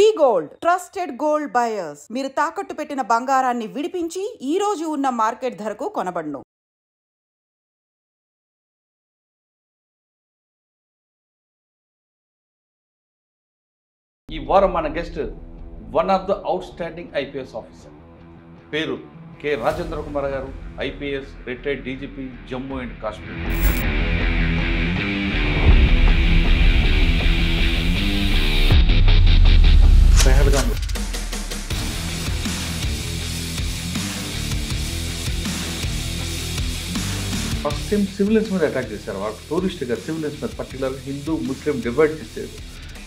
వి gold trusted gold buyers మీరు తాకట్టు పెట్టిన బంగారాన్ని విడిపించి ఈ రోజు ఉన్న మార్కెట్ ధరకు కొనబడును. ఈ వారం మన guest one of the out standing IPS officer పేరు కె రాజేంద్ర కుమార్ గారు. IPS retired DGP Jammu and Kashmir. Pahalgam first time civilians మీద అటాక్ చేశారు. వాళ్ళు టూరిస్ట్గా సివిలియన్స్ మీద పర్టికులర్గా హిందూ ముస్లిం డివైడ్ చేశారు.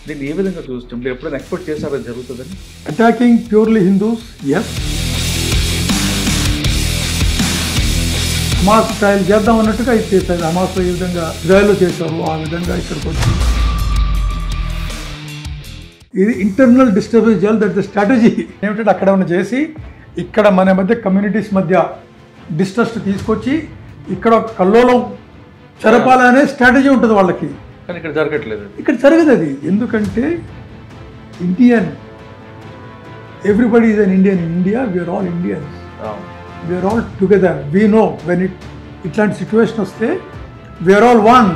దీన్ని ఏ విధంగా చూస్తాం? మీరు ఎప్పుడైనా ఎక్స్పెక్ట్ చేశారో జరుగుతుందని? Attacking purely Hindus, yes. Hamas style చేద్దాం అన్నట్టుగా ఇది చేశారు. హమాస్లో ఏ విధంగా ఇజ్రాయెల్లో చేశారు ఆ విధంగా ఇక్కడికి వచ్చి ఇది ఇంటర్నల్ డిస్టర్బెన్స్ చేయాలి. దట్ ద స్ట్రాటజీ ఏమిటంటే అక్కడ ఉన్న చేసి ఇక్కడ మన మధ్య కమ్యూనిటీస్ మధ్య డిస్ట్రస్ట్ తీసుకొచ్చి ఇక్కడ ఒక కల్లోలం చెరపాలనే స్ట్రాటజీ ఉంటుంది వాళ్ళకి. కానీ ఇక్కడ జరగట్లేదు. ఇక్కడ జరగదు అది. ఎందుకంటే Indian, everybody is an Indian. In India we're all Indians, we're all together. We know when ఇట్లాంటి సిచ్యువేషన్ వస్తే we're all one.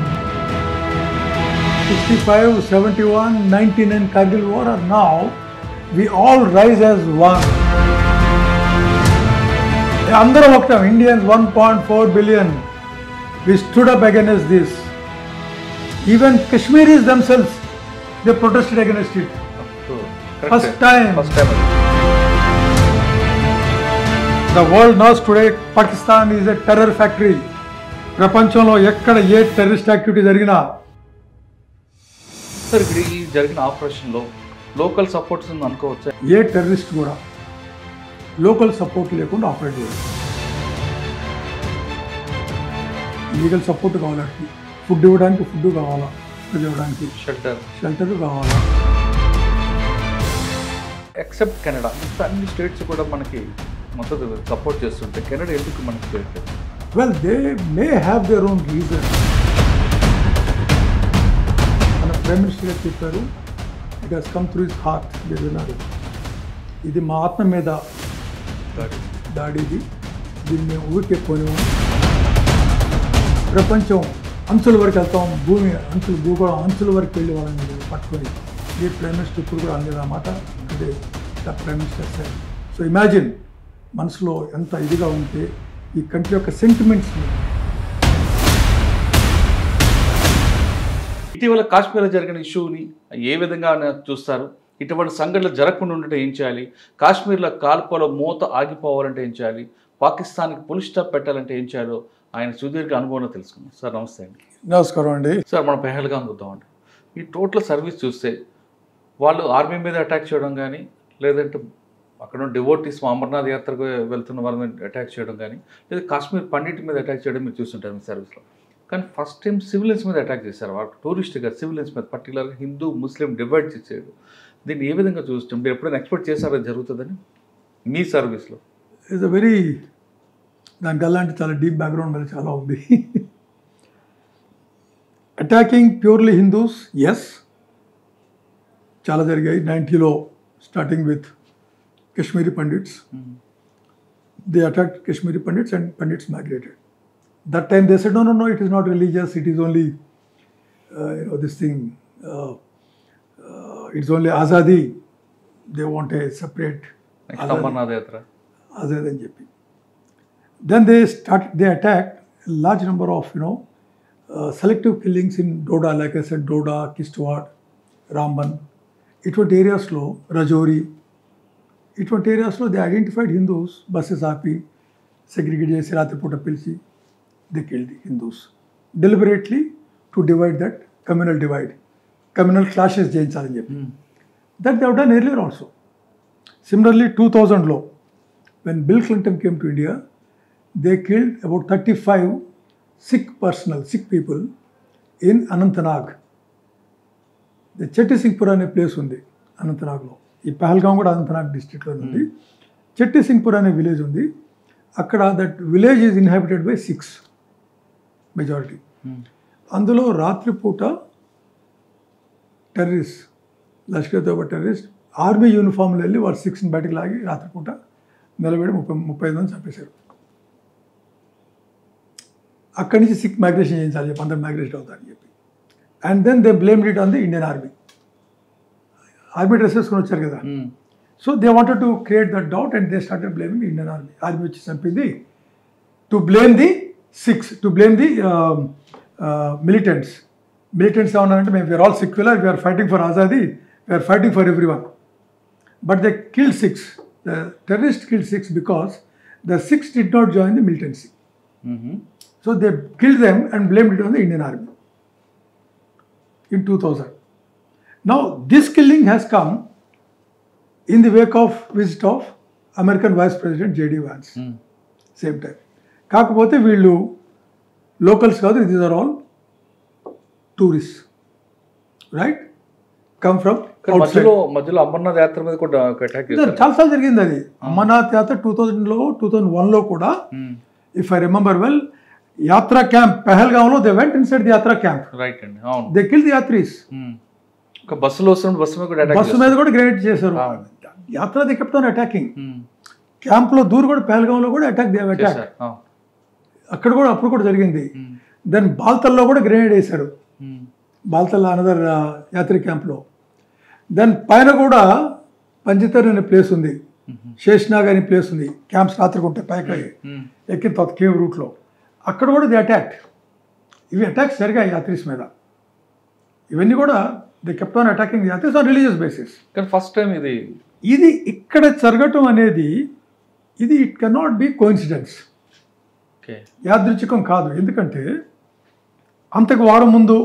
65, 71, 99 Kargil war, or now we all rise as one. Andhra Vaktam, Indians 1.4 billion. We stood up against this. Even Kashmiris themselves, they protested against it. First time. The world knows today Pakistan is a terror factory. ప్రపంచంలో ఎక్కడ ఏ terrorist activity జరిగినా sir ఇప్పుడు ఈ జరిగిన ఆపరేషన్లో local supports అనుకోవచ్చా? ఏ terrorist కూడా local support లేకుండా ఆపరేట్ చేయదు. లీగల్ సపోర్ట్ కావాలి. ఫుడ్ ఇవ్వడానికి ఫుడ్ కావాలా, ఫుడ్ ఇవ్వడానికి షెల్టర్ కావాలా. ఎక్సెప్ట్ కెనడా, అన్ని స్టేట్స్ కూడా మనకి మొత్తం సపోర్ట్ చేస్తుంటే కెనడా ఎందుకు మనకి చేయట్లేదు? Well, they may have their own reason. Prime minister గారు చెప్పారు, it has come through his heart. మీరు విన్నారు, ఇది మా ఆత్మ మీద దాడిది, దీన్ని మేము ఊరికే పోయాము. ప్రపంచం అంచుల వరకు వెళ్తాం, భూమి అంచులు, భూగోళం అంచుల వరకు వెళ్ళి వాళ్ళని పట్టుకొని. ఈ ప్రైమ్ మినిస్టర్ ఇప్పుడు కూడా అనేది అన్నమాట. Today the prime minister sir. So imagine మనసులో ఎంత ఇదిగా ఉంటే ఈ కంట్రీ యొక్క సెంటిమెంట్స్ని. ఇటీవల కాశ్మీర్లో జరిగిన ఇష్యూని ఏ విధంగా చూస్తారు? ఇటువంటి సంఘటనలు జరగకుండా ఉంటే ఏం చేయాలి? కాశ్మీర్లో కాల్పుల మూత ఆగిపోవాలంటే ఏం చేయాలి? పాకిస్తాన్కి పులి స్టాప్ పెట్టాలంటే ఏం చేయాలో ఆయన సుదీర్ఘ అనుభవం తెలుసుకున్నాం. సార్ నమస్తే అండి. నమస్కారం అండి. సార్ మనం పెహల్గాం చూద్దామండి. ఈ టోటల్ సర్వీస్ చూస్తే వాళ్ళు ఆర్మీ మీద అటాక్ చేయడం కానీ, లేదంటే అక్కడ డివోటీస్ అమర్నాథ్ యాత్రకు వెళ్తున్న వాళ్ళ మీద అటాక్ చేయడం కానీ, లేదా కాశ్మీర్ పండిట్ మీద అటాక్ చేయడం మీరు చూస్తుంటారు మీ సర్వీస్లో. కానీ ఫస్ట్ టైం సివిలియన్స్ మీద అటాక్ చేశారు. వాళ్ళు టూరిస్ట్గా సివిలియన్స్ మీద పర్టికులర్గా హిందూ ముస్లిం డివైడ్ చేసాడు. దీన్ని ఏ విధంగా చూస్తాం? మీరు ఎప్పుడైనా ఎక్స్పెక్ట్ చేశారో జరుగుతుందని మీ సర్వీస్లో? ఇట్స్ అ వెరీ, దానికి అలాంటి చాలా డీప్ బ్యాక్గ్రౌండ్ మీద చాలా ఉంది. అటాకింగ్ ప్యూర్లీ హిందూస్, ఎస్, చాలా జరిగాయి. 90లో starting with Kashmiri Pandits. They attacked Kashmiri Pandits and Pandits migrated. That time they said, no, it is not religious, it is only, this thing, it's only Azadi. They want a separate Amarnath Yatra. Azadi and JP. Then they attacked a large number of, selective killings in Doda, like I said, Doda, Kishtwar, Ramban. ఇటువంటి ఏరియాస్లో, రజౌరి, ఇటువంటి ఏరియాస్లో they identified Hindus, buses ఆపి segregate చేసి రాత్రిపూట పిలిచి they killed Hindus deliberately to divide that communal divide, communal clashes చేయించాలని చెప్పి. That they have done earlier also. Similarly 2000లో when Bill Clinton came to India, they killed about 35 Sikh people in Anantnag. Chittisinghpura అనే place ఉంది అనంతనాగ్లో. ఈ పహల్గాం కూడా అనంతనాగ్ డిస్ట్రిక్ట్లో ఉంది. చెట్టి సింగ్పూర్ అనే విలేజ్ ఉంది. అక్కడ that village is inhabited by Sikhs majority. అందులో రాత్రిపూట terrorist, Lashkar Toiba terrorist army యూనిఫామ్లో వెళ్ళి వాళ్ళు 6ని బయటకు లాగి రాత్రిపూట నిలబడి 35 మంది చంపేశారు. అక్కడి నుంచి 6 మైగ్రేషన్ చేయించాలి చెప్పి, అందరు మైగ్రేషన్ అవుతారని చెప్పి. And then they blamed it on the Indian army. Army dress వేసుకొని వచ్చారు కదా, so they wanted to create that doubt and they started blaming Indian army. Army వచ్చి చంపింది to blame the 6, to blame the militants. Militants ఏమన్నారంటే మేము we're all secular, we're fighting for azadi, we're fighting for every one. But they killed 6. The terrorists killed 6 because the 6 did not join the militancy. So they killed them and blamed it on the Indian Army in 2000. Now this killing has come in the wake of visit of American Vice President J.D. Vance. Same time. కాకపోతే వీళ్ళు locals కాదు, these are all tourists, right? Come from మధ్యలో అమర్నాథ్ యాత్ర మీద కూడా attack చేశారు. చాలాసార్లు జరిగింది అది. అమర్నాథ్ యాత్ర 2001లో కూడా, if I remember well, yatra camp పెహల్గాంలో they went inside the yatra camp. Right అండి, అవును. They kill the yatris. బస్సులో వస్తున్న బస్సు మీద కూడా గ్రెనేడ్ చేశారు. యాత్ర దే కెప్ట్ ఆన్ అటాకింగ్. క్యాంప్లో దూరు కూడా పెహల్గాంలో కూడా అటాక్ అక్కడ కూడా అప్పుడు కూడా జరిగింది. దెన్ బాల్తల్లో కూడా గ్రెనేడ్ వేశారు. బాల్తల్ అనదర్ యాత్రి క్యాంప్లో. దెన్ పైన కూడా పంచితర్ అనే ప్లేస్ ఉంది, శేష్నాగ్ అనే ప్లేస్ ఉంది. క్యాంప్స్ రాత్రికి ఉంటాయి పైకి ఎక్కిన తర్వాత కేవ్ రూట్లో. అక్కడ కూడా ది అటాక్. ఇవి అటాక్స్ జరిగాయి యాత్రీస్ మీద. ఇవన్నీ కూడా the kept on attacking the yatris on religious basis. కానీ ఫస్ట్ టైం ఇది ఇక్కడ జరగటం అనేది ఇది ఇట్ కెనాట్ బి కోఇన్సిడెన్స్, యాదృచ్ఛికం కాదు. ఎందుకంటే అంతకు వారం ముందు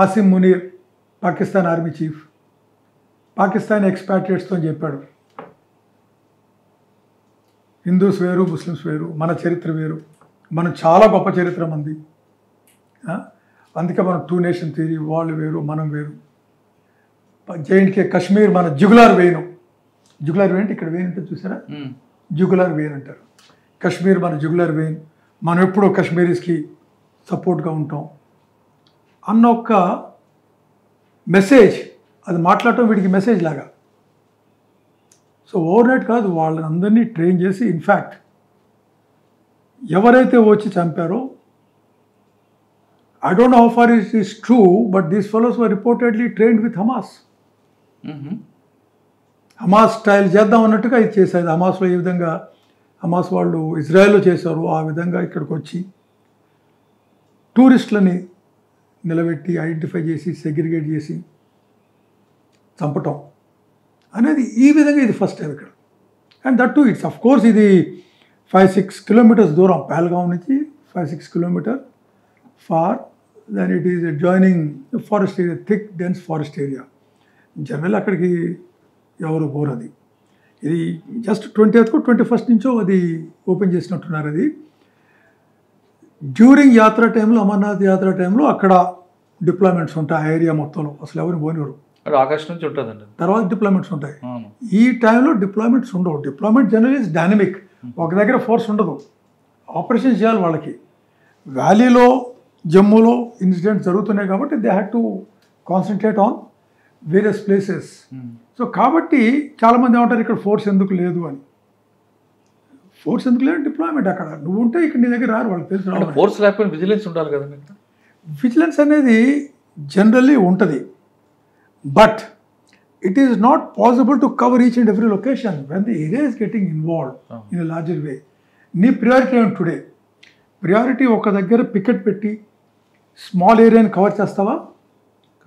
ఆసిమ్ మునీర్, పాకిస్తాన్ ఆర్మీ చీఫ్, పాకిస్తాన్ ఎక్స్పాట్రియేట్స్తో చెప్పాడు, హిందూస్ వేరు, ముస్లిమ్స్ వేరు, మన చరిత్ర వేరు, మనం చాలా గొప్ప చరిత్ర మంది, అందుకే మనం 2 నేషన్ థియరీ, వాళ్ళు వేరు మనం వేరు. జేఎండ్కే కశ్మీర్ మన జుగులార్ వేను. జుగులార్ వేన్ అంటే ఇక్కడ వేన్ అంటే చూసారా, జుగులార్ వేన్ అంటారు. కశ్మీర్ మన జుగులార్ వేన్, మనం ఎప్పుడూ కశ్మీరీస్కి సపోర్ట్గా ఉంటాం అన్న ఒక మెసేజ్, అది మాట్లాడటం వీడికి మెసేజ్ లాగా. సో ఓవర్ నైట్ కాదు, వాళ్ళని అందరినీ ట్రైన్ చేసి, ఇన్ఫ్యాక్ట్ ఎవరైతే వచ్చి చంపారో, I don't know how far it is true, but these fellows were reportedly trained with Hamas. Hamas style చేద్దాం అన్నట్టుగా ఇది చేశారు. హమాస్లో ఏ విధంగా హమాస్ వాళ్ళు ఇజ్రాయెల్లో చేశారు, ఆ విధంగా ఇక్కడికి వచ్చి టూరిస్టులని నిలబెట్టి ఐడెంటిఫై చేసి సెగ్రిగేట్ చేసి చంపటం అనేది ఈ విధంగా ఇది ఫస్ట్ టైం ఇక్కడ. And that to it's of course ఇది 5-6 కిలోమీటర్స్ దూరం పహల్గాం నుంచి, 5-6 kilometre far. Then it is joining forest area, thick dense forest area. General అక్కడికి ఎవరు పోరది. ఇది జస్ట్ 20th 21st నుంచో అది ఓపెన్ చేసినట్టున్నారు. అది డ్యూరింగ్ యాత్ర టైంలో, అమర్నాథ్ యాత్ర టైంలో అక్కడ డిప్లాయ్మెంట్స్ ఉంటాయి ఆ ఏరియా మొత్తంలో, అసలు ఎవరిని పోనివారు. ఆగస్ట్ నుంచి ఉంటుందండి. తర్వాత డిప్లాయ్మెంట్స్ ఉంటాయి. ఈ టైంలో డిప్లాయ్మెంట్స్ ఉండవు. Deployment general is dynamic. ఒక దగ్గర ఫోర్స్ ఉండదు, ఆపరేషన్ చేయాలి వాళ్ళకి. వ్యాలీలో, జమ్మూలో ఇన్సిడెంట్స్ జరుగుతున్నాయి కాబట్టి they had to concentrate on various places. So కాబట్టి చాలామంది ఏమంటారు ఇక్కడ ఫోర్స్ ఎందుకు లేదు అని. ఫోర్స్ ఎందుకు లేదు, డిప్లాయ్మెంట్ అక్కడ నువ్వు ఉంటే ఇక్కడ నీ దగ్గర రారు, వాళ్ళకి తెలుసు. ఫోర్స్ లేకపోతే విజిలెన్స్ ఉండాలి కదండి. విజిలెన్స్ అనేది జనరల్లీ ఉంటుంది, but it is not possible to cover each and every location when the area is getting involved in a larger way. నీ ప్రియారిటీ ఏమిటి టుడే? ప్రియారిటీ ఒక దగ్గర పికెట్ పెట్టి స్మాల్ ఏరియాని కవర్ చేస్తావా,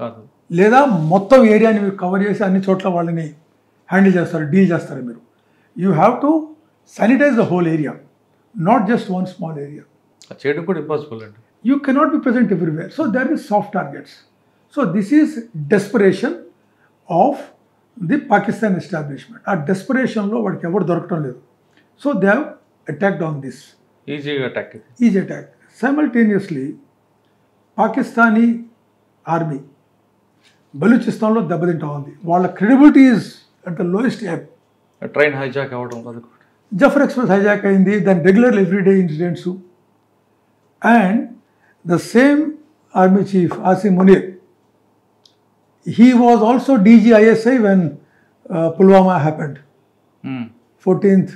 కాదు, లేదా మొత్తం ఏరియాని మీరు కవర్ చేసి అన్ని చోట్ల వాళ్ళని హ్యాండిల్ చేస్తారు, డీల్ చేస్తారు మీరు. You have to sanitise the whole area, not just one small area. చేయడం కూడా ఇంపాసిబుల్ అండి. You cannot be present everywhere. So there is soft targets. So this is desperation of the Pakistan establishment. ఆ డెస్పరేషన్లో వాడికి ఎవరు దొరకటం లేదు. So they have attacked on this. Easy attack. Simultaneously Pakistani army బలూచిస్తాన్లో దెబ్బతింటా ఉంది. వాళ్ళ credibility is at the lowest ebb. Train hijack అవ్వడం, జఫర్ ఎక్స్ప్రెస్ హైజాక్ అయింది, దాని regular everyday incidents. And the same army chief Asim Munir, he was also DG ISI when Pulwama happened. 14th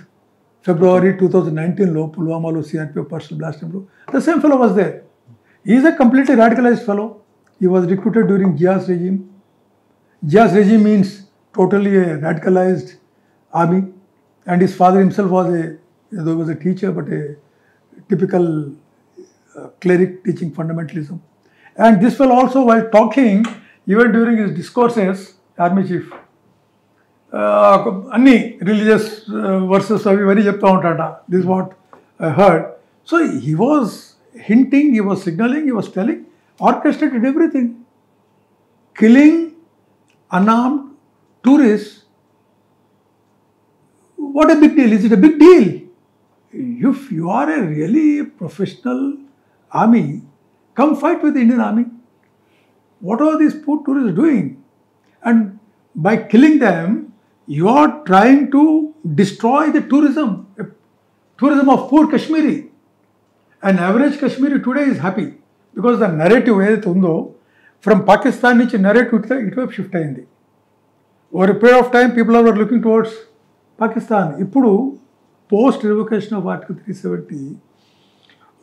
February 2019 పుల్వామాలో CRPF personnel blast టైంలో the same fellow was there. Is a completely radicalised fellow. He was recruited during Jia's regime. Jia's regime means totally a radicalized army, and his father himself was a teacher, but a typical cleric teaching fundamentalism. And this fellow also, while talking, even during his discourses, army chief, అన్ని religious verses అవి ఇవన్నీ చెప్తూ ఉంటాడ. This what I heard. So he was hinting, he was signalling, he was telling, orchestrated everything. Killing unarmed tourists, what a big deal. Is it a big deal? If you are a really professional army, come fight with the Indian army. What are these poor tourists doing? And by killing them, you are trying to destroy the tourism of poor Kashmiri. An average Kashmiri today is happy. Because the narrative ఏదైతే ఉందో from Pakistan నుంచి narrative ఇటువైపు shift అయింది. Over a period of time people are looking towards Pakistan. ఇప్పుడు post revocation of article 370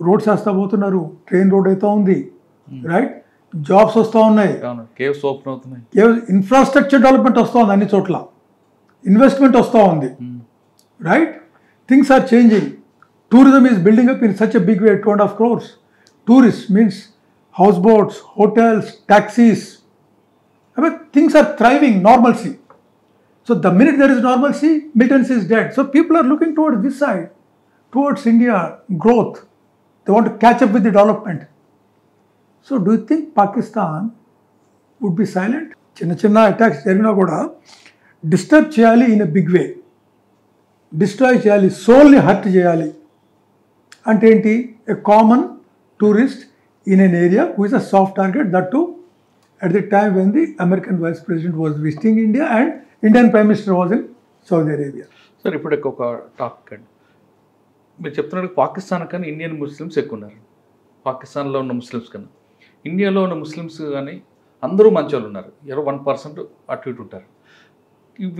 roads వేస్తూ పోతున్నారు, train road అవుతూ ఉంది, రైట్, జాబ్స్ వస్తూ ఉన్నాయి, కేవ్స్ ఓపెన్ అవుతున్నాయి, ఇన్ఫ్రాస్ట్రక్చర్ డెవలప్మెంట్ వస్తూ ఉంది, అన్ని చోట్ల ఇన్వెస్ట్మెంట్ వస్తూ ఉంది, right, things are changing. Tourism is building up in such a big way, 2.5 crores. Tourists means houseboats, hotels, taxis. I mean, things are thriving, normalcy. So the minute there is normalcy, militancy is dead. So people are looking towards this side, towards India, growth. They want to catch up with the development. So do you think Pakistan would be silent? Chinna attacks jarigina kuda disturb cheyali in a big way. Destroy cheyali, solely hurt cheyali. Ante enti, a common tourist in an area who is a soft target, that too at the time when the American Vice President was visiting India and Indian Prime Minister was in Saudi Arabia. Sir ఇప్పుడు ఒక topic అండి, మీరు చెప్తున్నట్టు పాకిస్తాన్ కన్నా Indian Muslims ఎక్కువ ఉన్నారు. పాకిస్తాన్లో ఉన్న ముస్లిమ్స్ కన్నా ఇండియాలో ఉన్న ముస్లిమ్స్ కానీ అందరూ మంచి వాళ్ళు ఉన్నారు, 1% అటు ఇటు ఉంటారు.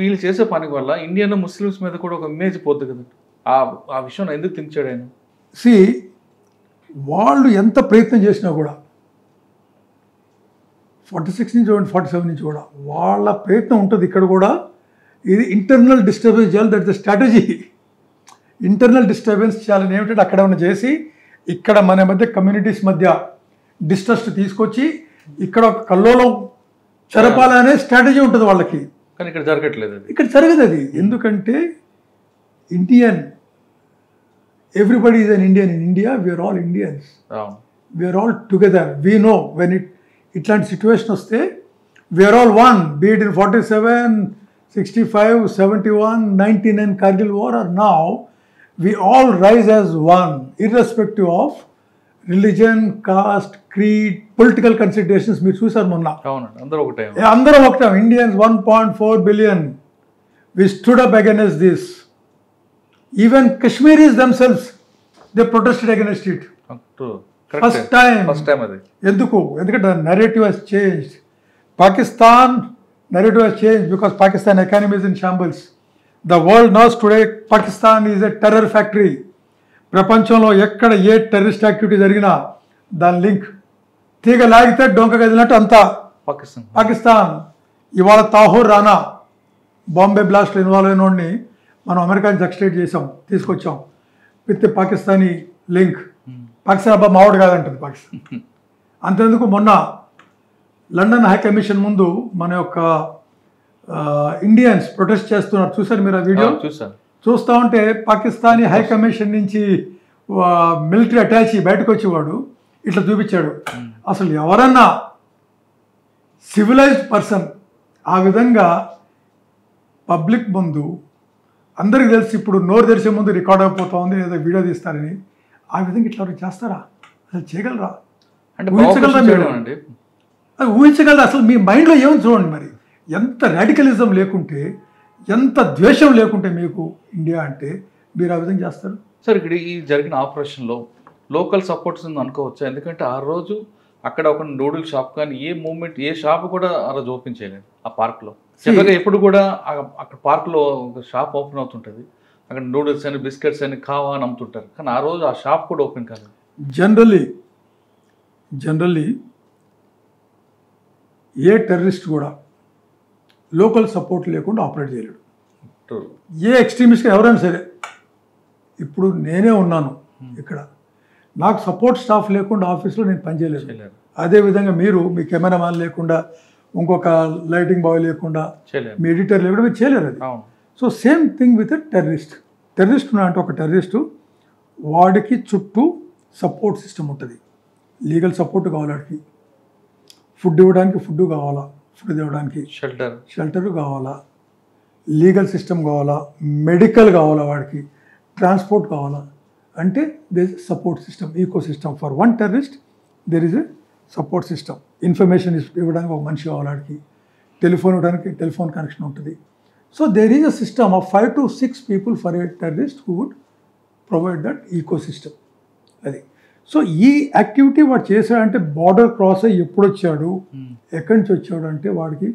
వీళ్ళు చేసే పని వల్ల ఇండియన్ ముస్లిమ్స్ మీద కూడా ఒక ఇమేజ్ పోతుంది కదండి. ఆ విషయం ఎందుకు తించాడు ఆయన? See, వాళ్ళు ఎంత ప్రయత్నం చేసినా కూడా 46 నుంచి చూడండి, 47 నుంచి కూడా వాళ్ళ ప్రయత్నం ఉంటుంది. ఇక్కడ కూడా ఇది ఇంటర్నల్ డిస్టర్బెన్స్ చేయాలి, that the strategy. Internal disturbance చేయాలని ఏమిటంటే అక్కడ ఉన్న చేసి ఇక్కడ మన మధ్య కమ్యూనిటీస్ మధ్య డిస్ట్రస్ట్ తీసుకొచ్చి ఇక్కడ ఒక కల్లోలం చెరపాలనే స్ట్రాటజీ ఉంటుంది వాళ్ళకి. కానీ ఇక్కడ జరగట్లేదు, ఇక్కడ జరగదు అది. ఎందుకంటే Indian, everybody is an Indian in India. We are all Indians. We are all together. We know when itlanti situation vaste, we are all one. Be it in 47, 65, 71, 99 Kargil war or now, we all rise as one, irrespective of religion, caste, creed, political considerations. Meer chusaru monna. అవునండి, అందరూ ఒకటే. అందరం ఒకటే. Indians 1.4 billion. We stood up against this. Even Kashmiris themselves, they protested against it. First time. అది ఎందుకు? ఎందుకంటే narrative has changed. Pakistan narrative has changed because Pakistan economy is in shambles. The world knows today Pakistan is a terror factory. ప్రపంచంలో ఎక్కడ ఏ terrorist activity జరిగినా దాని link తీగ లాగితే డొంక కదిలినట్టు అంతా పాకిస్తాన్. ఇవాళ తాహూర్ రానా బాంబే బ్లాస్ట్లో ఇన్వాల్వ్ అయిన వాడిని మనం అమెరికాని సక్సెడ్ చేసాం, తీసుకొచ్చాం విత్ పాకిస్తానీ లింక్. పాకిస్తాన్ అబ్బా మావాడు కాదంటుంది పాకిస్తాన్. అంతేందుకు మొన్న లండన్ హై కమిషన్ ముందు మన యొక్క ఇండియన్స్ ప్రొటెస్ట్ చేస్తున్నారు, చూసారు మీరు ఆ వీడియో? చూస్తూ ఉంటే పాకిస్తానీ హై కమిషన్ నుంచి మిలిటరీ అటాచీ బయటకు వచ్చేవాడు ఇట్లా చూపించాడు. అసలు ఎవరన్నా సివిలైజ్డ్ పర్సన్ ఆ విధంగా పబ్లిక్ ముందు, అందరికి తెలిసి ఇప్పుడు నోరు తెరిచే ముందు రికార్డ్ అయిపోతా ఉంది లేదా వీడియో తీస్తారని, ఆ విధంగా ఇట్లా చేస్తారా? అసలు చేయగలరా? అంటే ఊహించగలరా మీరు? అది ఊహించగలరా? అసలు మీ మైండ్లో ఏమని చూడండి. మరి ఎంత రాడికలిజం లేకుంటే, ఎంత ద్వేషం లేకుంటే మీకు ఇండియా అంటే మీరు ఆ విధంగా చేస్తారు? సార్ ఇక్కడ ఈ జరిగిన ఆపరేషన్లో లోకల్ సపోర్ట్స్ ఉంది అనుకోవచ్చా? ఎందుకంటే ఆ రోజు అక్కడ ఒక నూడిల్ షాప్ కానీ ఏ మూమెంట్ ఏ షాప్ కూడా ఆ రోజు ఓపెన్ చేయలేదు ఆ పార్క్లో. చక్కగా ఎప్పుడు కూడా అక్కడ పార్క్లో ఒక షాప్ ఓపెన్ అవుతుంటుంది, అక్కడ నూడిల్స్ అని బిస్కెట్స్ అని కావా అని అమ్ముతుంటారు, కానీ ఆ రోజు ఆ షాప్ కూడా ఓపెన్ కాలేదు. జనరల్లీ ఏ టెర్రరిస్ట్ కూడా లోకల్ సపోర్ట్ లేకుండా ఆపరేట్ చేయలేడు. ఏ ఎక్స్ట్రీమిస్ట్ ఎవరైనా సరే, ఇప్పుడు నేనే ఉన్నాను ఇక్కడ, నాకు సపోర్ట్ స్టాఫ్ లేకుండా ఆఫీస్లో నేను పనిచేయలేదు. అదేవిధంగా మీరు మీ కెమెరామ్యాన్ లేకుండా, ఇంకొక లైటింగ్ బాయ్ లేకుండా, మీ ఎడిటర్ లేకుండా మీరు చేయలేరు అది. So same thing with terrorist అంటే ఒక టెర్రరిస్టు వాడికి చుట్టూ సపోర్ట్ సిస్టమ్ ఉంటుంది. లీగల్ సపోర్ట్ కావాలి, వాడికి ఫుడ్ ఇవ్వడానికి ఫుడ్ కావాలా, ఫుడ్ ఇవ్వడానికి షెల్టర్ కావాలా, లీగల్ సిస్టమ్ కావాలా, మెడికల్ కావాలా, వాడికి ట్రాన్స్పోర్ట్ కావాలా. అంటే there is support system, eco system. For one terrorist there is a support system. Information ఇవ్వడానికి ఒక మనిషి కావాలి, వాడికి టెలిఫోన్ ఇవ్వడానికి టెలిఫోన్ కనెక్షన్ ఉంటుంది. So there is a system of 5 to 6 people for a terrorist who would provide that eco system. అది. సో ఈ యాక్టివిటీ వాడు చేశాడంటే బార్డర్ క్రాస్ అయ్యి ఎప్పుడు వచ్చాడు, ఎక్కడి నుంచి వచ్చాడు అంటే వాడికి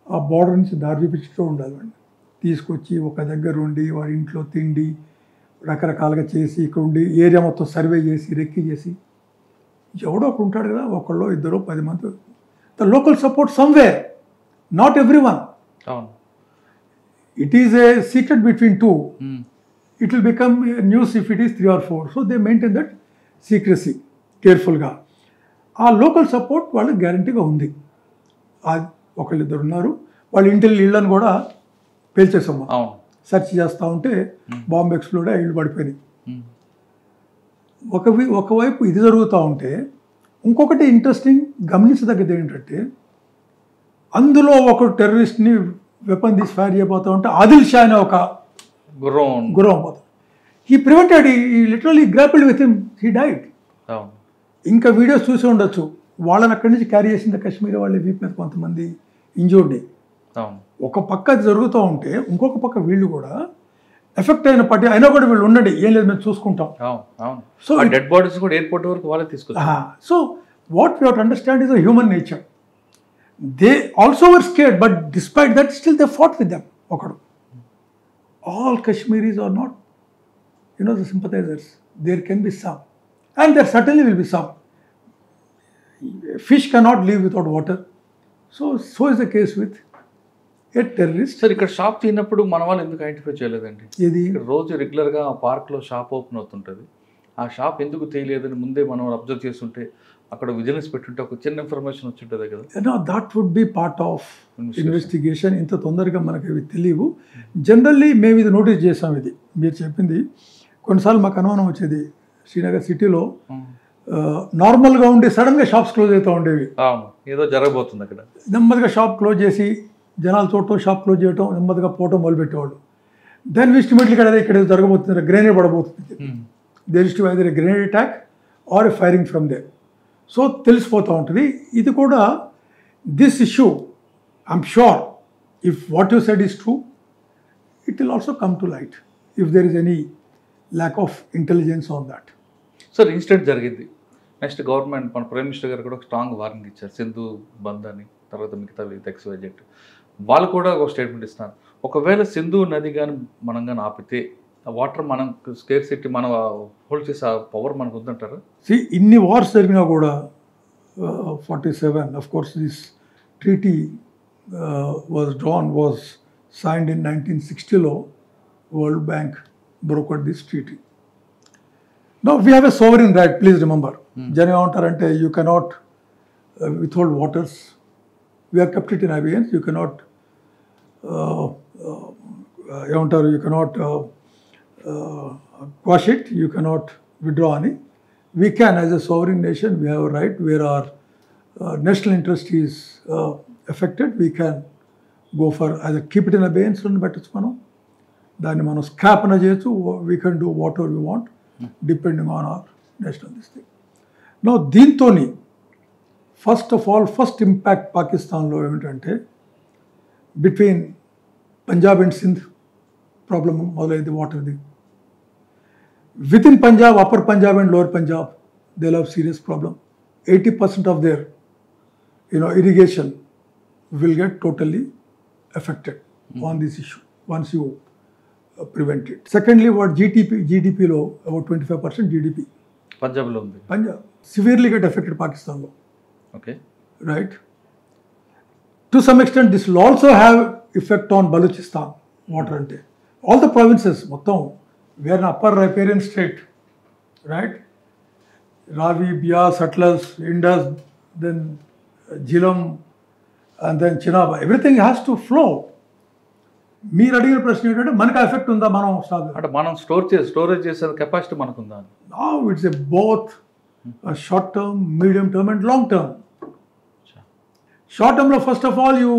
ఆ బార్డర్ నుంచి దారి చూపించుతూ ఉండాలి. వాడిని తీసుకొచ్చి ఒక దగ్గర ఉండి వాడి ఇంట్లో తిండి రకరకాలుగా చేసి, ఇక్కడ ఉండి ఏరియా మొత్తం సర్వే చేసి రెక్కి చేసి, ఎవడో ఒకడు ఉంటాడు కదా, ఒకళ్ళు ఇద్దరు 10 మంది. The local support somewhere, not every one. It is a secret between 2. It will become news if it is 3 or 4. So they maintain that secrecy కేర్ఫుల్గా. ఆ లోకల్ సపోర్ట్ వాళ్ళకి గ్యారంటీగా ఉంది. ఒకళ్ళిద్దరు ఉన్నారు, వాళ్ళ ఇళ్ళని కూడా పేల్చేసాము. సెర్చ్ చేస్తూ ఉంటే బాంబు ఎక్స్ప్లోడ్ అయ్యి ఇళ్ళు పడిపోయినాయి. ఒకవైపు ఇది జరుగుతూ ఉంటే, ఇంకొకటి ఇంట్రెస్టింగ్ గమనించదగ్గది ఏంటంటే, అందులో ఒక టెర్రరిస్ట్ని వెపన్ తీసి ఫైర్ చేయబోతూ ఉంటే ఆదిల్ షా అనే ఒక గుర్రం పోతాం. He prevented, he literally grappled with him, he died. ఇంకా వీడియోస్ చూసి ఉండొచ్చు, వాళ్ళని అక్కడి నుంచి క్యారీ చేసింది కాశ్మీర్ వాళ్ళ వీప్ మీద కొంతమంది ఇంజూర్డ్. ఒక పక్క అది జరుగుతూ ఉంటే ఇంకొక పక్క వీళ్ళు కూడా ఎఫెక్ట్ అయిన పార్టీ అయినా కూడా వీళ్ళు ఉండండి, ఏం లేదు మేము చూసుకుంటాం. సో డెడ్ బాడీస్ కూడా ఎయిర్పోర్ట్ వరకు వాళ్ళే తీసుకుంటారు. So what we have to understand is the human nature. They also were scared, but despite that still they fought with them. ఒకడు, all Kashmiris are not, the sympathizers. There can be some, and there certainly will be some. Fish cannot live without water. So is the case with a terrorist. Sir, ఇక్కడ shop తిన్నప్పుడు మన వాళ్ళు ఎందుకు identify చేయలేదండి? ఇది ఇక్కడ రోజు రెగ్యులర్గా ఆ పార్క్లో షాప్ ఓపెన్ అవుతుంటుంది, ఆ షాప్ ఎందుకు తెలియలేదని ముందే మనం అబ్జర్వ్ చేస్తుంటే, అక్కడ విజిలెన్స్ పెట్టుంటే ఒక చిన్న ఇన్ఫర్మేషన్ వచ్చి ఉంటుంది కదా. That would be part of investigation. ఇంత తొందరగా మనకి ఇవి తెలియవు. జనరల్లీ మేము ఇది నోటీస్ చేసాం. ఇది మీరు చెప్పింది కొన్నిసార్లు మాకు అనుమానం వచ్చేది. శ్రీనగర్ సిటీలో నార్మల్గా ఉండి సడన్గా షాప్స్ క్లోజ్ అవుతూ ఉండేవి. ఏదో జరగబోతుంది అక్కడ. నెమ్మదిగా షాప్ క్లోజ్ చేసి జనాలు చూడటం, షాప్ క్లోజ్ చేయటం, నెమ్మదిగా పోవటం మొదలుపెట్టేవాళ్ళు. దెన్ ఎస్టిమేట్లీ ఇక్కడ జరగబోతుంది, గ్రెనేడ్ పడబోతుంది. There is to either a grenade attack or a firing from there. So తెలిసిపోతూ ఉంటుంది. ఇది కూడా this issue, I'm sure if what you said is true, it will also come to light if there is any lack of intelligence on that. Sir, incident జరిగింది. Next government, మన prime minister గారు కూడా ఒక strong warning ఇచ్చారు, సింధు బంద్ అని, తర్వాత మిగతా XYZ వాళ్ళు కూడా ఒక స్టేట్మెంట్ ఇస్తున్నారు. ఒకవేళ సింధు నది కానీ మనం కానీ ఆపితే ఆ వాటర్ మనం స్కేర్ సిటీ మనం హోల్డ్ చేసే ఆ పవర్ మనకు ఉందంటారా? ఇన్ని వార్స్ జరిగినా కూడా 47, of course this treaty was signed in 1960. World Bank brokered this treaty. Now we have a sovereign right, please remember. Jana antarante you cannot withhold waters. We have kept it in abeyance. You cannot you cannot quash it. You cannot withdraw any. We can, as a sovereign nation, we have a right where our national interest is affected. We can go for either keep it in abeyance and betters మనం దాన్ని మనం స్కాప్ అన చేయొచ్చు. We can do whatever we want depending on our national this thing. Now దీంతోని first impact పాకిస్తాన్లో ఏమిటంటే between Punjab and Sindh problem మొదలైంది వాటర్ది. With in Punjab, upper Punjab and lower Punjab, they'll have serious problem. 80% of their, irrigation will get totally affected on this issue once you prevent it. Secondly, what GDP low, about 25% GDP. పంజాబ్లో ఉంది. Punjab severely get affected Pakistan low, okay. right? To some extent, this will also have effect on Balochistan, water ante. All the provinces, మొత్తం, we are in upper riparian state, right? Ravi, Bias, Atlas, Indus, then Jhelum, and then Chenab, everything has to flow. మీరు అడిగిన ప్రశ్న ఏంటంటే మనకు effect ఉందా, మనం అంటే మనం స్టోరేజ్ చేసే capacity మనకుందా? Now it's a both a short term, medium term and long term. Short term, first of all, you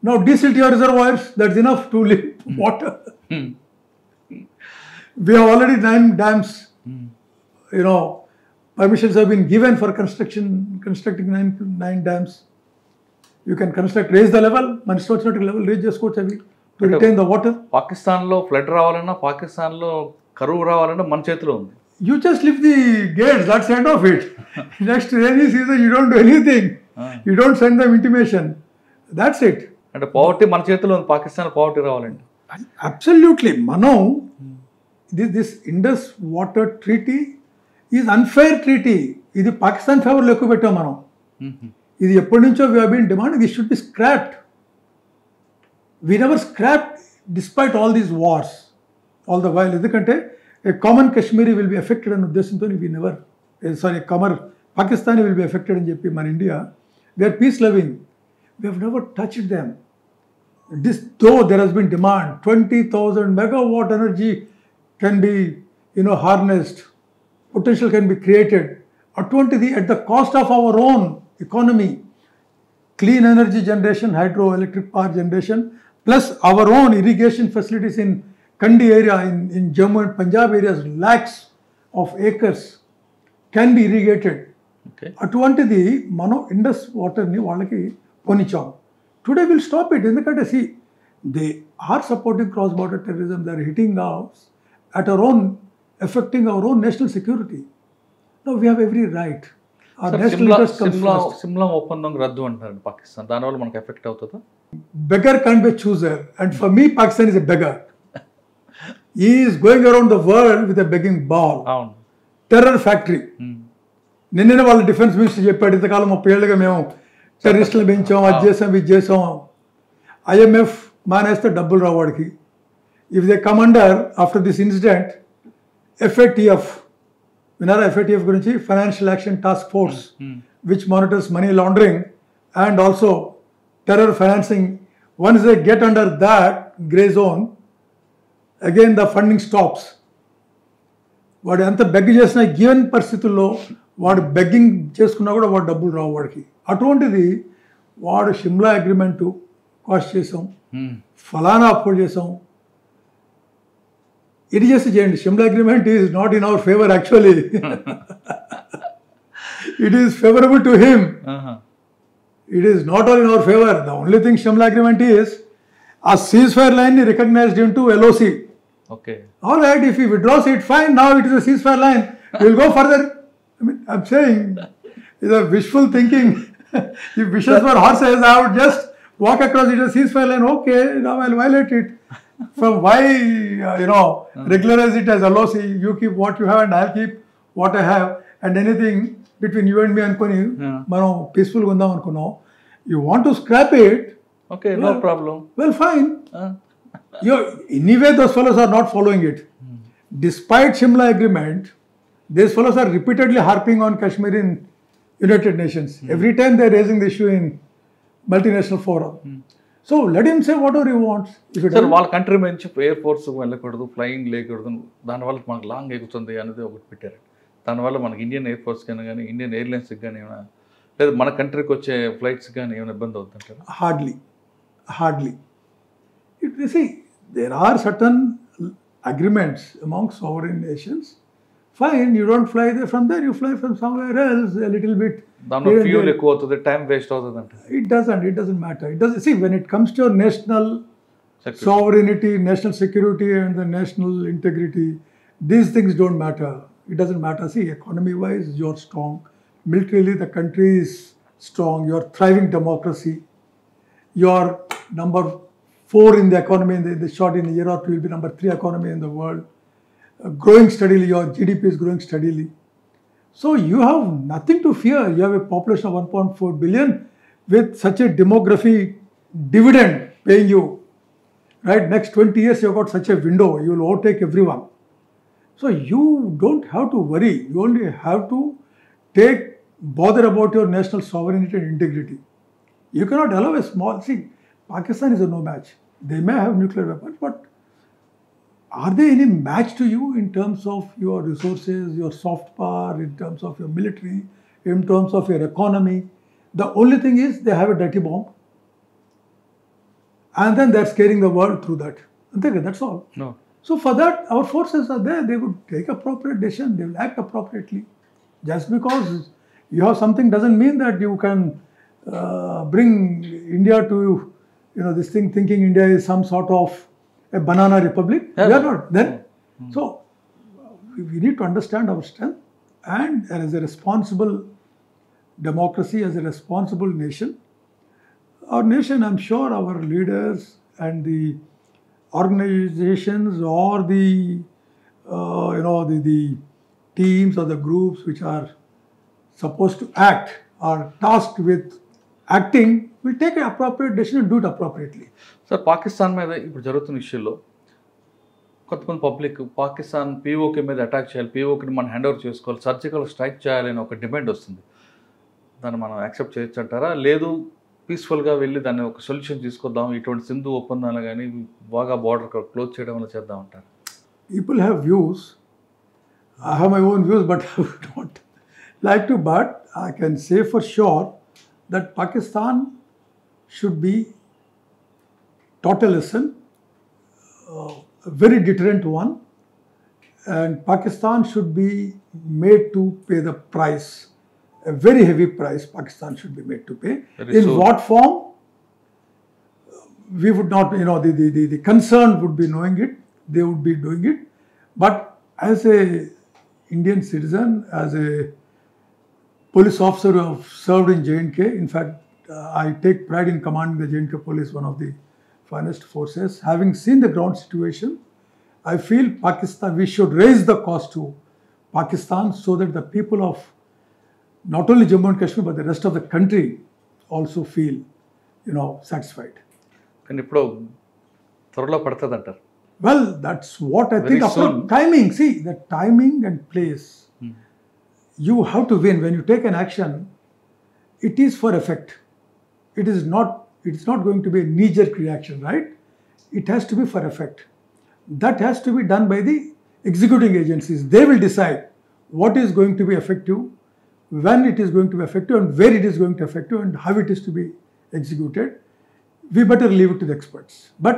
now desilt your reservoirs, that's enough to live water. We have already 9 dams, permissions have been given for constructing 9 dams. You can raise the level, మన ఇష్టం వచ్చినట్టు level raise చేసుకోవచ్చు అవి to retain the water. పాకిస్తాన్లో flood రావాలన్నా, పాకిస్తాన్లో కరువు రావాలన్నా మన చేతిలో ఉంది. You just lift the gates, that's the end of it. Next rainy season, you don't do anything. You don't send them intimation. That's it. అంటే పవర్టీ మన చేతిలో ఉంది, పాకిస్తాన్ పవర్టీ రావాలండి. Absolutely. మనం this Indus water treaty is unfair treaty. ఇది పాకిస్తాన్ ఫేవర్లో ఎక్కువ పెట్టాం మనం. ఇది ఎప్పటి నుంచో we have been demanding this should be scrapped. We never scrapped despite all these wars. All the while, ఎందుకంటే a common Kashmiri will be affected అనే ఉద్దేశంతో we never, common Pakistani will be affected అని చెప్పి మన India, they are peace loving. We have never touched them. This, though there has been demand, 20,000 megawatt energy can be, harnessed, potential can be created. At the cost of our own economy, clean energy generation, hydroelectric power generation, plus our own irrigation facilities in Kandi area, in Jammu and Punjab areas, lakhs of acres can be irrigated. అటువంటిది మనం Indus వాటర్ని వాళ్ళకి పోనిచ్చాం. Today will stop it. ఎందుకంటే they are supporting cross border terrorism, they are hitting us at our own, effecting our own national security. Now we have every right. Shimla ఒప్పందం రద్దు అంటారు పాకిస్తాన్, దానివల్ల మనకు ఎఫెక్ట్ అవుతుందా? Beggar can't be a chooser, and for me Pakistan is a beggar. He is going around the world with a begging ball. అవును. Terror factory. నిన్ననే వాళ్ళ defence minister చెప్పాడు, ఇంతకాలం 30 ఏళ్ళుగా మేము టెర్రరిస్టులు పెంచాం, అది చేసాం, ఇది చేసాం. IMF మానేస్తే డబ్బులు రావు వాడికి. If they come under after this incident, FATF, వినారా FATF గురించి? Financial action task force, which monitors money laundering and also terror financing. Once they get under that grey zone, again the funding stops. వాడు ఎంత beg చేసినా, given పరిస్థితుల్లో వాడు begging చేసుకున్నా కూడా వాడు డబ్బులు రావు వాడికి. అటువంటిది వాడు షిమ్లా అగ్రిమెంటు కాస్ట్ చేసాం, ఫలానా అప్రోడ్ చేసాం, ఇది చేసి చేయండి. Shimla agreement is not in our favour actually. It is favourable to him. It is not all in our favor. The only thing Shimla agreement is a ceasefire line recognized into LOC. Okay. All right, if he withdraws it, fine. Now it is a ceasefire line. We will go further. I mean, I'm saying it's a wishful thinking. If wishes were horses, I would just walk across it as a ceasefire line. Okay, now I'll violate it. From why, regularize it as LOC? You keep what you have and I'll keep what I have. And anything between you and me అనుకొని మనం పీస్ఫుల్గా ఉందాం అనుకున్నాం. You want to scrap it, okay, no problem, well fine. Anyway those fellows are not following it. Despite Shimla agreement, these fellows are repeatedly harping on Kashmir in United Nations. Every time they are raising the issue in multinational forum. So let him say whatever he wants. Sir, వాళ్ళ country నుంచి air force వెళ్ళకూడదు, flying లేకూడదు, దానివల్ల మనకు long ఎగుతుంది అనేది ఒకటి పెట్టారు. దానివల్ల మనకి ఇండియన్ ఎయిర్ ఫోర్స్ కానీ ఇండియన్ ఎయిర్లైన్స్కి కానీ ఏమైనా, లేదా మన కంట్రీకి వచ్చే ఫ్లైట్స్ కానీ ఏమైనా ఇబ్బంది అవుతుంటారు? Hardly. You see, there are certain agreements among sovereign nations. Fine, you don't fly there from there, you fly from somewhere else a little bit. దానిలో ఫ్యూల్ ఎక్కువ అవుతుంది, టైం వేస్ట్ అవుతుంది అంటే. It doesn't matter. See, when it comes to your national sovereignty, national security and the national integrity, these things don't matter. It doesn't matter. See, economy-wise, you're strong. militarily the country is strong, you are thriving democracy, you are number 4 in the economy in the short, in a year or two, you will be number 3 economy in the world, growing steadily, your GDP is growing steadily. So you have nothing to fear. You have a population of 1.4 billion with such a demography dividend paying you. Right, next 20 years you've got such a window, you will overtake everyone. So you don't have to worry. You only have to bother about your national sovereignty and integrity. You cannot allow a small, Pakistan is a no match. They may have nuclear weapons, but are they any match to you in terms of your resources, your soft power, in terms of your military, in terms of your economy? The only thing is they have a dirty bomb. And then they're scaring the world through that. That's all. No. So for that, our forces are there. They would take appropriate decision. They will act appropriately. Just because you have something doesn't mean that you can bring India to, this thing, thinking India is some sort of a banana republic. Yeah. We are not then. So we need to understand our strength, and as a responsible democracy, as a responsible nation, our nation, I'm sure our leaders and the organizations or the teams or the groups which are supposed to act are tasked with acting will take an appropriate decision and do it appropriately. Sir Pakistan మీద ఇప్పుడు జరుగుతున్న ఇష్యూలో కొంతమంది public Pakistan PoK మీద attack చేయాలి, పీఓకేని మనం hand over చేసుకోవాలి, surgical strike చేయాలని ఒక డిమాండ్ వస్తుంది. దాన్ని మనం యాక్సెప్ట్ చేయొచ్చు అంటారా? లేదు పీస్ఫుల్గా వెళ్ళి దాన్ని ఒక సొల్యూషన్ తీసుకొద్దాం, ఇటువంటి సింధు ఒప్పందాలు కానీ బాగా బార్డర్ క్లోజ్ చేయడం వల్ల చేద్దాం అంటారు? People have views. I have my own views, but I would not like to. But I can say for sure that Pakistan should be taught a lesson, a very deterrent one, and Pakistan should be made to pay the price. A very heavy price Pakistan should be made to pay. In what form? We would not, the concern would be knowing it, they would be doing it. But as a Indian citizen, as a police officer who have served in J&K, in fact, I take pride in commanding the J&K police, one of the finest forces. Having seen the ground situation, I feel Pakistan, we should raise the cost to Pakistan so that the people of not only Jammu and Kashmir, but the rest of the country also feel, satisfied. కానీ ఇప్పుడు త్వరలో పడుతుంది అంటారు? Well, that's what I think. After timing, see, the timing and place. You have to win. When you take an action, it is for effect. It's not going to be a knee-jerk reaction, right? It has to be for effect. That has to be done by the executing agencies. They will decide what is going to be effective, when it is going to be effective, and where it is going to be effective, and how it is to be executed. We better leave it to the experts. But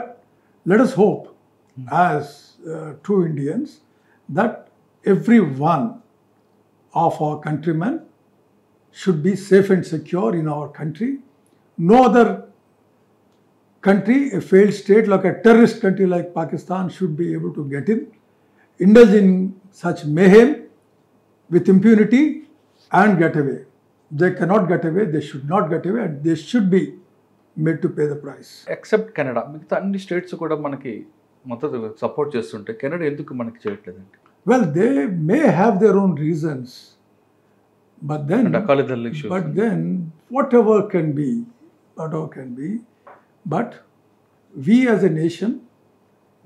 let us hope, as true Indians, that every one of our countrymen should be safe and secure in our country. No other country, a failed state like a terrorist country like Pakistan, should be able to get in, indulge in such mayhem with impunity and get away. They cannot get away, they should not get away, and they should be made to pay the price. Except Canada, మిగతా అన్ని states కూడా మనకి మద్దతు support చేస్తుంటే Canada ఎందుకు మనకి చేయట్లేదండి? Well, they may have their own reasons, but then whatever can be, but we as a nation,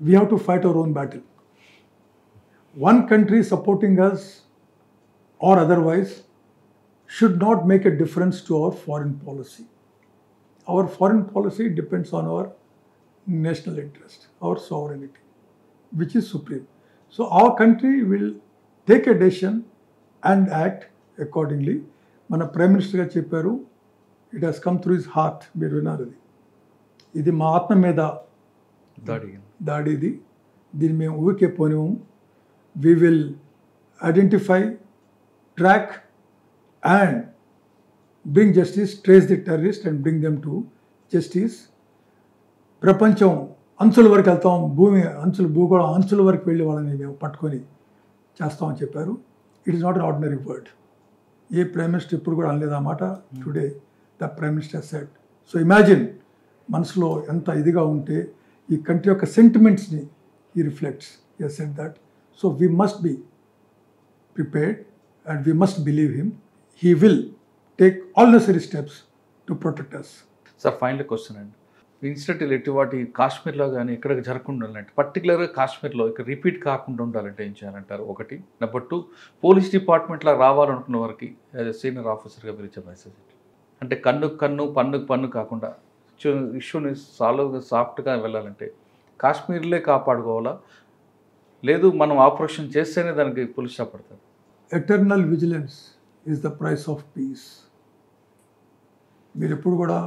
we have to fight our own battle. One country supporting us or otherwise should not make a difference to our foreign policy. Our foreign policy depends on our national interest, our sovereignty, which is supreme. So our country will take a decision and act accordingly. Mana Prime Minister ga chepparu, it has come through his heart. Meer vinnaru adi. Idi ma atma meda daadi idi. Dini mem uvike ponivamu. We will identify, track and bring justice, trace the terrorists and bring them to justice. ప్రపంచం అంచుల వరకు వెళ్తాం, భూగోళం అంచుల వరకు వెళ్ళి వాళ్ళని మేము పట్టుకొని చేస్తామని చెప్పారు. It is not an ordinary word. A prime minister ఇప్పుడు కూడా అనలేదు ఆ మాట. Today the prime minister said. So imagine మనసులో ఎంత ఇదిగా ఉంటే ఈ కంట్రీ యొక్క సెంటిమెంట్స్ని ఈ reflects. He said that. So we must be prepared and we must believe him. He will take all necessary steps to protect us. Sir final question అండి. Incident ఇలాంటి వాటి కాశ్మీర్లో కానీ ఇక్కడ జరగకుండా ఉండాలంటే, పర్టికులర్గా కాశ్మీర్లో ఇక రిపీట్ కాకుండా ఉండాలంటే ఏం చేయాలంటారు? ఒకటి. నెంబర్ 2, పోలీస్ డిపార్ట్మెంట్లో రావాలనుకున్న వారికి యాజ్ ఎ సీనియర్ ఆఫీసర్గా మీరు ఇచ్చే మెసేజ్ అంటే కన్ను పన్ను కాకుండా ఇష్యూని సాఫ్ట్గా వెళ్ళాలంటే కాశ్మీర్లే కాపాడుకోవాలా, లేదు మనం ఆపరేషన్ చేస్తేనే దానికి పోలీస్ స్టాప్ పడతారు? Eternal vigilance is the price of peace. మీరు ఎప్పుడు కూడా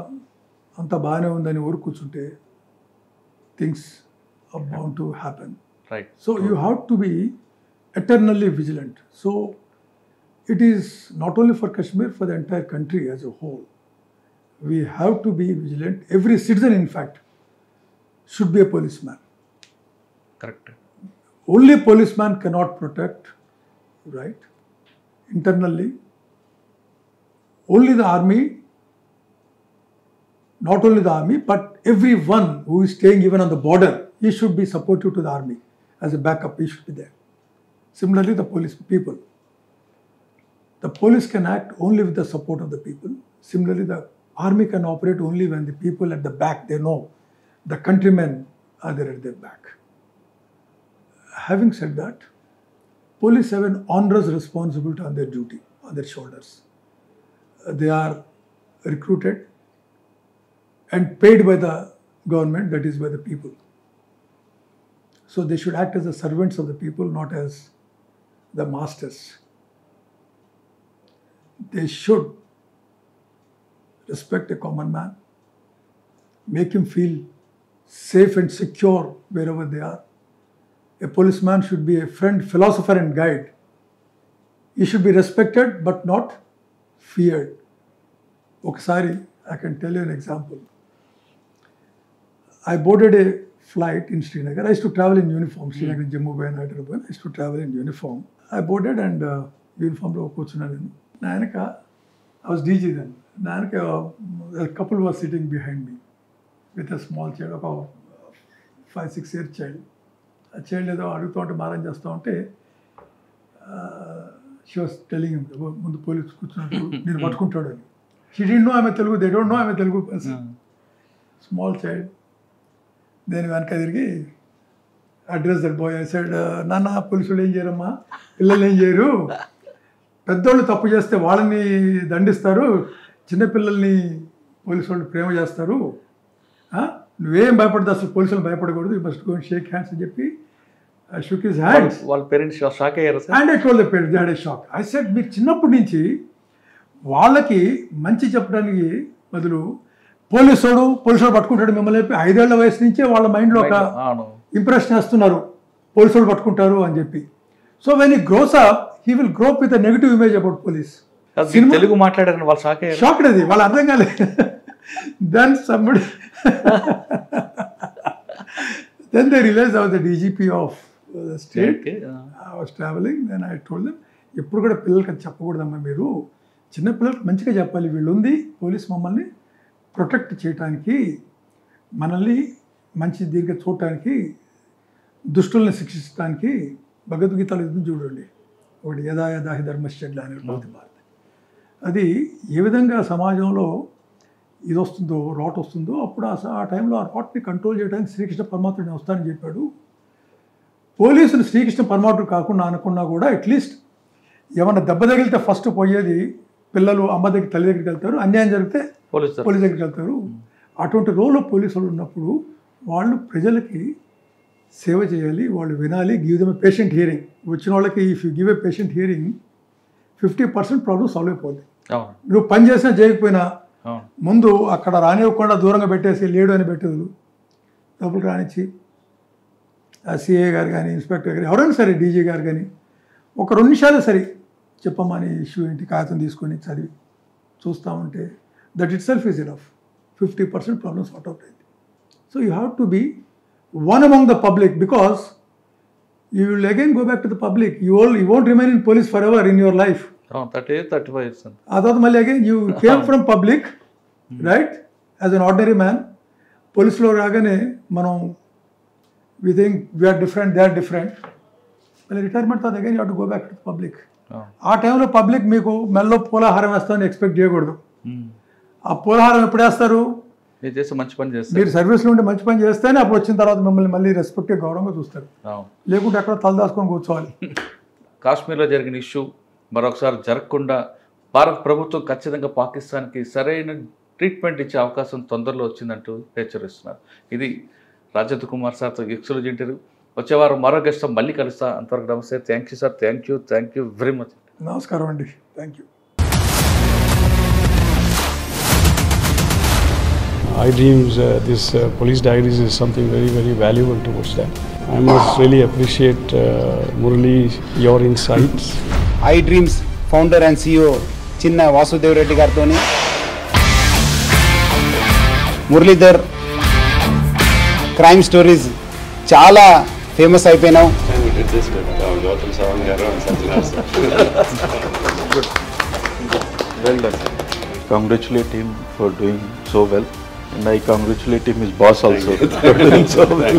అంత బాగానే ఉందని ఊరు కూర్చుంటే things are bound to happen. Right. So you have to be eternally vigilant. So it is not only for Kashmir, for the entire country as a whole. We have to be vigilant. Every citizen, in fact, should be a policeman. Correct. Only policeman cannot protect, right? Internally, only the army, not only the army, but everyone who is staying even on the border, he should be supportive to the army as a backup. He should be there. Similarly, the police people. The police can act only with the support of the people. Similarly, the army can operate only when the people at the back, they know the countrymen are there at their back. Having said that, police have an onerous responsibility on their duty, on their shoulders. They are recruited and paid by the government, that is by the people. So they should act as the servants of the people, not as the masters. They should respect a common man, make him feel safe and secure wherever they are. A policeman should be a friend, philosopher and guide. He should be respected but not feared. Okasari, I can tell you an example. I boarded a flight in Srinagar. I used to travel in uniform. Srinagar, Jammu, and Hyderabad. I used to travel in uniform. I boarded and uniform lo కూర్చున్నాను నేను. నాయనక I was DG then. నాయనక a couple was sitting behind me with a small child, ఒక 5-6 year child. ఆ child ఏదో అడుగుతూ ఉంటే మారం చేస్తూ ఉంటే she was telling him, ముందు పోలీసు కూర్చున్నట్టు నేను పట్టుకుంటాడు అని. She didn't know I'm a Telugu. They don't know I'm a Telugu person. Small child. నేను వెనక తిరిగి address that boy. I said, నాన్న పోలీసులు ఏం చేయరమ్మా, పిల్లలు ఏం చేయరు, పెద్దోళ్ళు తప్పు చేస్తే వాళ్ళని దండిస్తారు, చిన్నపిల్లల్ని పోలీసు వాళ్ళు ప్రేమ చేస్తారు, నువ్వేం భయపడదు, అసలు పోలీసులు భయపడకూడదు, you must go and shake hands అని చెప్పి ఐ షుక్ హిస్ హ్యాండ్స్. వాళ్ళ పేరెంట్స్ షాక్ అయ్యారు sir. And I told the parents, they had a shock. I said, మీరు చిన్నప్పటి నుంచి వాళ్ళకి మంచి చెప్పడానికి బదులు పోలీసుడు పట్టుకుంటాడు మిమ్మల్ని 5 ఏళ్ల వయసు నుంచే వాళ్ళ మైండ్లో ఒక ఇంప్రెషన్ వేస్తున్నారు, పోలీసులు పట్టుకుంటారు అని చెప్పి. So when he grows up, he will grow up with a negative image about police. Telugu మాట్లాడారని వాళ్ళు షాక్ అయ్యారు. షాక్ అది వాళ్ళు అర్థం కాలేదు. Then somebody then they realized I was the DGP of the state. Okay. I was traveling. Then I told them, ఎప్పుడు కూడా పిల్లలకి అది చెప్పకూడదమ్మా, మీరు చిన్నపిల్లలకి మంచిగా చెప్పాలి, వీళ్ళు ఉంది పోలీస్ మమ్మల్ని ప్రొటెక్ట్ చేయడానికి, మనల్ని మంచి దీనికి చూడటానికి, దుష్టుల్ని శిక్షించడానికి. భగవద్గీతలో ఇది చూడండి, ఒకటి యదా యదా హి ధర్మశ్చర్య అనే భారతి. అది ఏ విధంగా సమాజంలో ఇది వస్తుందో, రాట్ వస్తుందో, అప్పుడు ఆ టైంలో ఆ రాట్ని కంట్రోల్ చేయడానికి శ్రీకృష్ణ పరమాత్ముడిని వస్తానని చెప్పాడు. పోలీసులు శ్రీకృష్ణ పరమాత్ముడు కాకుండా అనుకున్నా కూడా అట్లీస్ట్ ఏమన్నా దెబ్బ తగిలితే ఫస్ట్ పోయేది పిల్లలు అమ్మ దగ్గర, తల్లి దగ్గరికి వెళ్తారు, అన్యాయం జరిగితే పోలీస్ దగ్గరికి వెళ్తారు. అటువంటి రోల్లో పోలీసులు ఉన్నప్పుడు వాళ్ళు ప్రజలకి సేవ చేయాలి, వాళ్ళు వినాలి, గివ్ దెమ్ ఏ పేషెంట్ హియరింగ్. వచ్చిన వాళ్ళకి if you give a patient hearing 50% problem solve అయిపోద్ది. నువ్వు పని చేసినా చేయకపోయినా ముందు అక్కడ రానివ్వకుండా దూరంగా పెట్టేసి లేడు అని పెట్టదు, డబ్బులు రానిచ్చి ఆ సిఏ గారు కానీ, ఇన్స్పెక్టర్ గారు, ఎవరైనా సరే, డీజీ గారు కానీ ఒక 2 నిమిషాలు సరే చెప్పమ్మా నీ ఇష్యూ ఏంటి, కాగితం తీసుకొని చదివి చూస్తూ ఉంటే that itself is enough. 50% problem sort out అయింది. So you have to be one among the public, because you will again go back to the public. You won't remain in police forever in your life. 35 years. ఆ తర్వాత మళ్ళీ again you came from public right as an ordinary man. పోలీసులో రాగానే మనం we think we are different, they are different. మళ్ళీ retirement తర్వాత again you have to go back to public. ఆ టైంలో పబ్లిక్ మీకు మెల్లో పూలహారం వేస్తామని ఎక్స్పెక్ట్ చేయకూడదు. ఆ పూలహారం ఎప్పుడు వేస్తారు? మీరు చేస్తే మంచి పని చేస్తారు, మీరు సర్వీస్లో ఉండి మంచి పని చేస్తేనే అప్పుడు వచ్చిన తర్వాత మిమ్మల్ని మళ్ళీ రెస్పెక్ట్ గౌరవంగా చూస్తారు. లేకుంటే ఎక్కడ తలదాచుకొని కూర్చోవాలి. కాశ్మీర్లో జరిగిన ఇష్యూ మరొకసారి జరగకుండా భారత ప్రభుత్వం ఖచ్చితంగా పాకిస్తాన్కి సరైన ట్రీట్మెంట్ ఇచ్చే అవకాశం తొందరలో వచ్చిందంటూ హెచ్చరిస్తున్నారు. ఇది రాజేంద్ర కుమార్ సార్తో ఎక్స్క్లూజివ్ ఇంటర్వ్యూ. వచ్చే వారం మరో గెస్ట్ మళ్ళీ కలుస్తా. అంతవరకు నమస్తే. Thank you sir. Thank you very much. నమస్కారం అండి. Thank you. iDreams, this police diaries is something very, very valuable towards that. I must really appreciate Murali, your insights. iDreams founder and CEO చిన్న వాసుదేవ్ రెడ్డి గారితో Muralidhar crime stories చాలా famous అయిపోయినావు. Well done. Congratulate him for doing so well, and I congratulate him, his boss also, for doing so well.